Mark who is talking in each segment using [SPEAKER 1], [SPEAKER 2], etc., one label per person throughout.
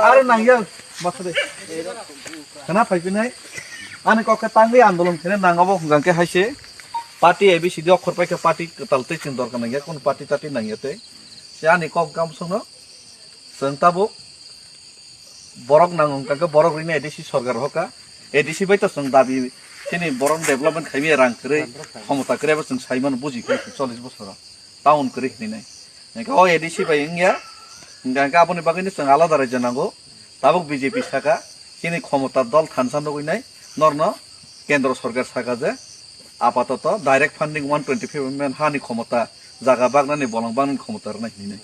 [SPEAKER 1] আরে নাঙ্গিয়া বাসরে খানা ফাইবি নাই আনে ককে তাঙ্গি আন্দোলন খেলে নাঙ্গাবো গাঙ্কে হাইছে পার্টি এবিসিডি অক্ষর পাইকে পার্টি তালতে চিন দরকার নাঙ্গিয়া কোন পার্টি টাটি নাঙ্গিয়াতে সে আনি কক গাম সঙ্গ जों ताबो बरक नांगौ काके बरक रिने एडिसि सरकार हका एडिसि बायता जों दाबि तिनि बरक डेभलपमेन्ट खाइमे रां करे क्षमता करेबा जों साइमान बुजि 40 बছर टाउन करे हिनै नका ओ एडिसि बायंगिया गांका आपनि बागैनो जों आलादा रायजो नांगौ ताबो बीजेपी साका तिनि क्षमता दल खानसान गइनाय नरन केन्द्र सरकार साका जे आपातत डाइरेक्ट फान्डिं 125 मिलियन हानि क्षमता जागा बागनानि बलंबांनि क्षमता रनाय हिनै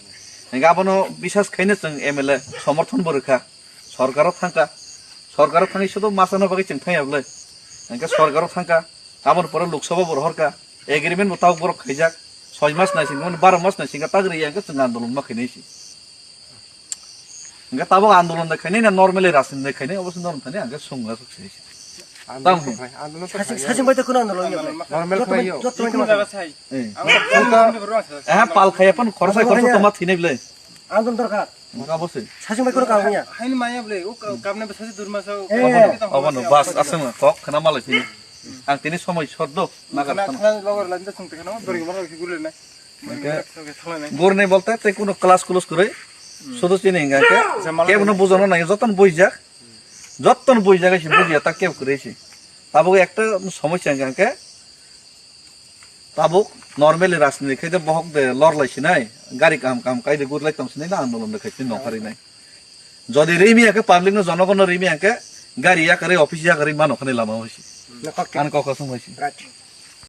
[SPEAKER 1] गाबनो विश्वास खाइनो जों एमएलए समर्थन बरखा सरकाराव थाङै सद मासानो बागै जों थायाब्लै नका सरकाराव थांका गाबोन पर लोकसभा बर हरका एग्रीमेन्ट बताव बर खैजाक 6 मास नासिन 12 मास नासिन तागरि यांका जों आन्दोलन मा खैनैसि नका ताबो आन्दोलन खाइनै ना नर्मली रासिन खाइनै अबस नर्म थाने आंगा संगा सक्सेस आन्दोलन
[SPEAKER 2] सासिन बायता कोन आन्दोलन नर्मल खाइयो
[SPEAKER 1] पाल खायपन खरसाय खरस तमा थिनैब्लै
[SPEAKER 2] आन्दोलन दरकार
[SPEAKER 1] गाबोसै
[SPEAKER 2] सासिन बाय कोन काउनिया
[SPEAKER 3] हाइन मायाब्ले ओ कामने बसासे दुरमासाव
[SPEAKER 1] अबन बास आसन कक खना मालाय थिनि आं तिनि समय सद्द नागा
[SPEAKER 3] खाना लगर लानदा संते खाना बरिग मारा कि गुरले
[SPEAKER 1] गुरनै बोलते ते कुनो क्लास क्लोज करे শুধু চিনি গাকে কেবন বুঝানো নাই যতন বইজাক এসে বুঝিয়া তা কেউ করেছি তাবো একটা সমস্যা গাকে তাবো নরমালি রাজনীতি খাইতে বহক দে লড়লাইছি নাই গাড়ি কাম কাইদে গুরলাইতামছি নাই না আন্দোলন দেখাইছি নখারি নাই যদি রেমিয়াকে পাবলিক জনগণ রেমিয়াকে গাড়ি আকারে অফিস আকারে মানখানে লামা হইছি কান কখন হইছি